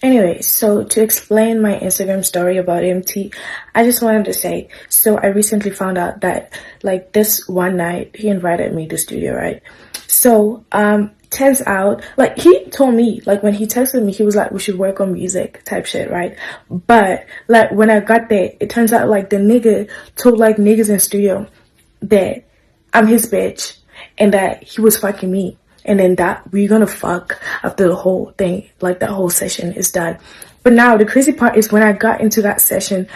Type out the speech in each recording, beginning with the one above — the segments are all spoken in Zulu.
Anyway, so to explain my Instagram story about MT, I just wanted to say, so I recently found out that like this one night he invited me to studio, right? So turns out like he told me like when he texted me he was like we should work on music type shit, right? But like when I got there, it turns out like the nigga told like niggas in studio that I'm his bitch and that he was fucking me. And then that we're gonna fuck after the whole thing, like that whole session is done. But now the crazy part is when I got into that session,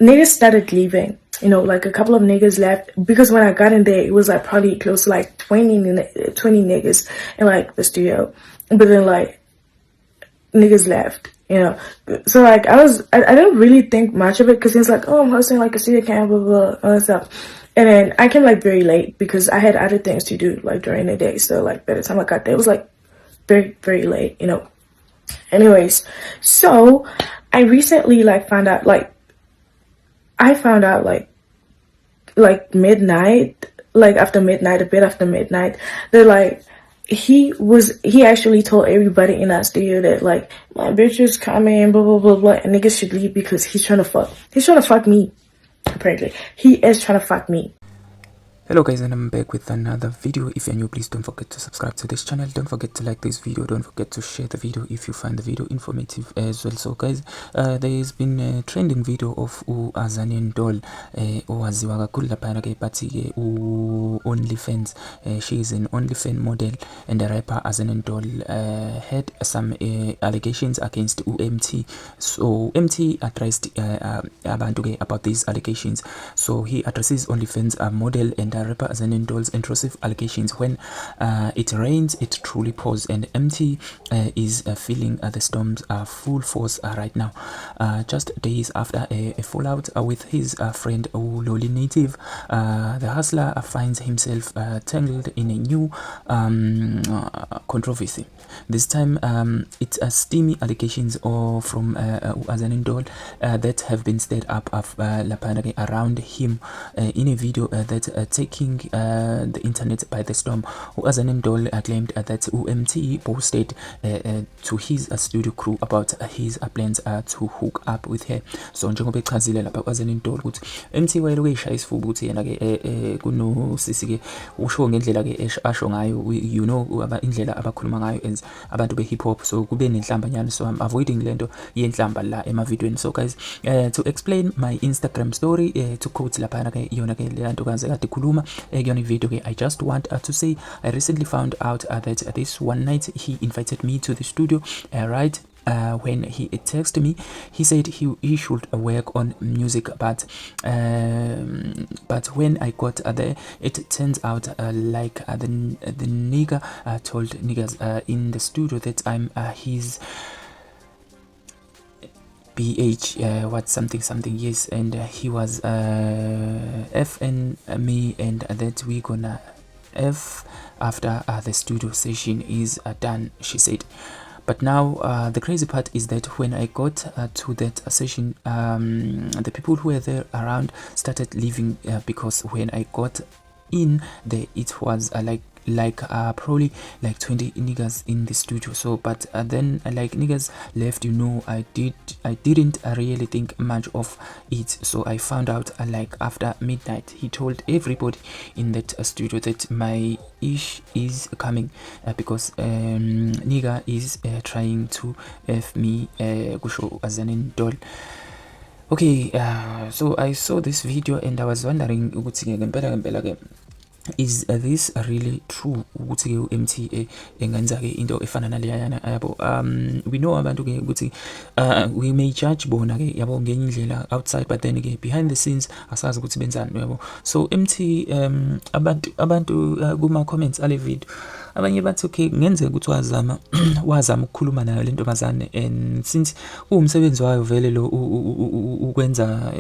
niggas started leaving. You know, like a couple of niggas left because when I got in there, it was like probably close to like 20 niggas in like the studio. But then like niggas left, you know. So like I didn't really think much of it because it's like, oh, I'm hosting like a studio camp, blah, blah, blah, all that stuff. And then I came like very late because I had other things to do like during the day. So like by the time I got there, it was like very, very late, you know. Anyways, so I recently like found out like midnight, like after midnight, a bit after midnight, that like he actually told everybody in that studio that like my bitch is coming, blah blah blah blah, and niggas should leave because he's trying to fuck me. Apparently, he is trying to fuck me. Hello guys, and I'm back with another video. If you're new, please don't forget to subscribe to this channel. Don't forget to like this video. Don't forget to share the video if you find the video informative as well. So guys, there's been a trending video of Azanian Doll owaziwa kakhulu laphana ke bathi ke OnlyFans. She is an OnlyFans model and a rapper. Azanian Doll had some allegations against MT. So MT addressed abantu ke about these allegations. So he addresses OnlyFans model and rapper Azanian Doll's intrusive allegations. When it rains, it truly pours, and MT is feeling the storms full force right now. Just days after a fallout with his friend Loli Native, the hustler finds himself tangled in a new controversy. This time, it's steamy allegations from Azanian Doll that have been stirred up around him in a video that taking the internet by the storm. Azanian Doll claimed that MT posted to his studio crew about his plans to hook up with her. So njengoba echazile lapha Azanian Doll ukuthi MT wayelokhu eshaya isifuba ukuthi yena ke kuno sisi ke usho ngendlela ke asho ngayo, you know indlela abakhuluma ngayo as abantu be hip hop, so kube nenhlambanyana. So I'm avoiding lento yenhlamba la emavidweni. So guys, to explain my Instagram story, to quote lapha ke yona ke lento kaze kade khuluma kuyona video ke, I just want to say I recently found out that this one night he invited me to the studio, right? When he texted me, he said he should work on music, but when I got there, it turns out like the nigga told niggas in the studio that I'm his BH what something yes, and he was FN me, and that we gonna F after the studio session is done, she said. But now the crazy part is that when I got to that session, the people who were there around started leaving because when I got in there, it was like probably like 20 niggas in the studio. So but then like niggas left, you know. I didn't really think much of it. So I found out like after midnight. He told everybody in that studio that my ish is coming because nigga is trying to F me kusho Azanian Doll. Okay, so I saw this video and I was wondering ukuthi ngempela ke, is this really true ukuthi ke MT engenza ke into efana naleyana yabo? We know abantu ke ukuthi we may judge bona ke yabo ngenye indlela outside, but then ke behind the scenes asazi ukuthi benzani yabo. So MT abantu kuma comments ale video abanye bathi okay ngenzeka ukuthi wazama ukukhuluma nayo le ntombazane, and since umsebenzi wayo vele lo ukwenza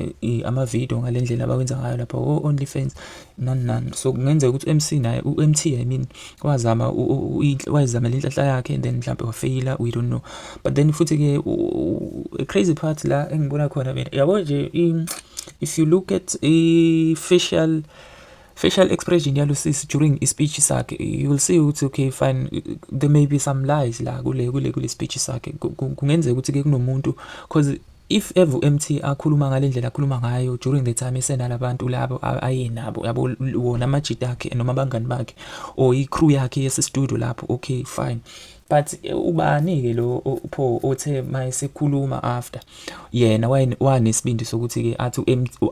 ama video ngalendlela abakwenza ngayo lapha OnlyFans nani, so kungenzeka ukuthi MC naye MT I mean wazama le nhlahla yakhe and then mhlawumbe wafaila, we don't know. But then futhi ke a crazy part la engibona khona mina yabo nje, if you look at a facial facial expression yalo sis during speech sakhe, you will see ukuthi okay fine, there may be some lies la kule speech sakhe. Kungenzeka ukuthi ke kunomuntu, cause if ever MT akhuluma ngalendlela akhuluma ngayo during the time esenalabantu labo ayenabo yabo wona amajita akhe noma abangani bakhe or i-crew yakhe yesistudio lapho, okay fine. But ubani ke lo Pho othe mayesekhuluma after yena wanesibindi sokuthi ke athi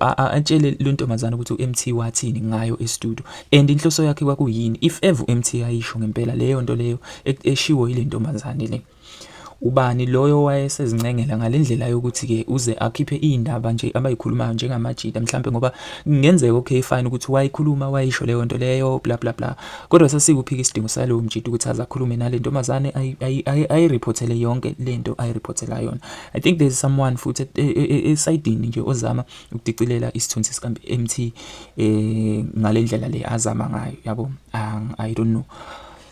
atshele lo ntombazana ukuthi uMT wathini ngayo estudio, and inhloso yakhe kwakuyini. If ever MT ayisho ngempela leyo nto leyo eshiwo ile ntombazane le, ubani loyo wayesezincengela ngalendlela yokuthi ke uze akhiphe indaba nje abayikhulumayo njengamajita mhlambe, ngoba kungenzeka okay fine ukuthi wayikhuluma wayisho leyo nto leyo bla bla bla, kodwa sasikuphika isidingo salowo mjita ukuthi azakhulume nale ntombazane ayireportele yonke lento ayireportela yona. I think there's someone futhi esayidini nje ozama ukudicilela isithunzi sika MT ngalendlela le azama ngayo, yabo. I don't know.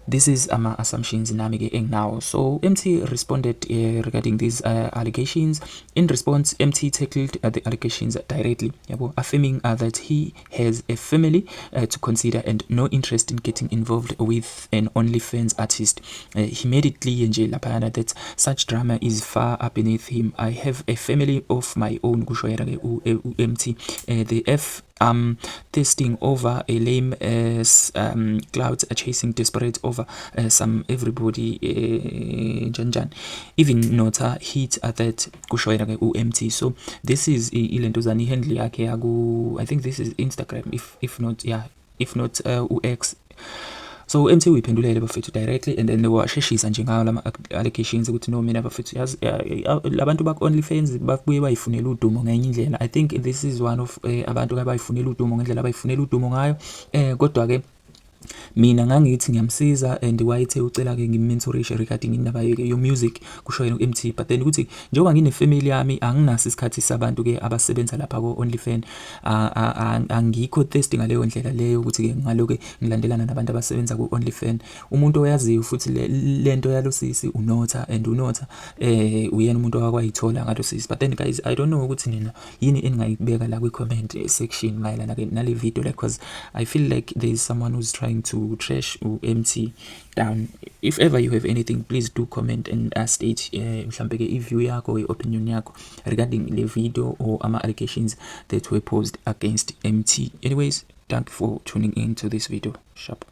This is assumptions nami ke enginawo. So MT responded regarding these allegations. In response, MT tackled the allegations directly, yabo, affirming that he has a family to consider and no interest in getting involved with an OnlyFans artist. He made it clear nje laphana that such drama is far beneath him. I have a family of my own, kusho yena ke MT. The F testing over a lame clouds chasing desperate over some everybody janjan, even Nota hit at that, kusho yena ke MT. So this is ilento zani handle yakhe yaku, I think this is Instagram, if not X. So MT uyiphendulele bafethu directly, and then washeshisa nje ngayo lama allegations ukuthi no mina bafethu yazi labantu bak OnlyFans babuye bayifunela udumo ngenye indlela. I think this is one of abantu abayifunela udumo ngendlela abayifunela udumo ngayo, kodwa ke mina ngangithi ngiyamsiza and wayethe ucela ke ngimmentorishe regarding indaba yo music, kusho yena uMT. But then ukuthi njengoba ngine family yami anginaso isikhathi sabantu ke abasebenza lapha ko OnlyFans, angikho thirsty ngaleyo ndlela leyo ukuthi ke ngaloke ngilandelana nabantu abasebenza ku OnlyFans. Umuntu oyaziyo futhi lento yalo sisi uNotha, and uNotha uyena umuntu owakwayithola ngalo sisi. But then guys, I don't know ukuthi nina yini engayibeka la kwi comment section mayelana ke nale video, like, because I feel like there is someone who's trying to trash MT down. If ever you have anything, please do comment and state mhlambe ke i-view yakho, i-opinion yakho regarding the video or ama allegations that were posed against MT. Anyways, thank you for tuning in to this video. Sharp.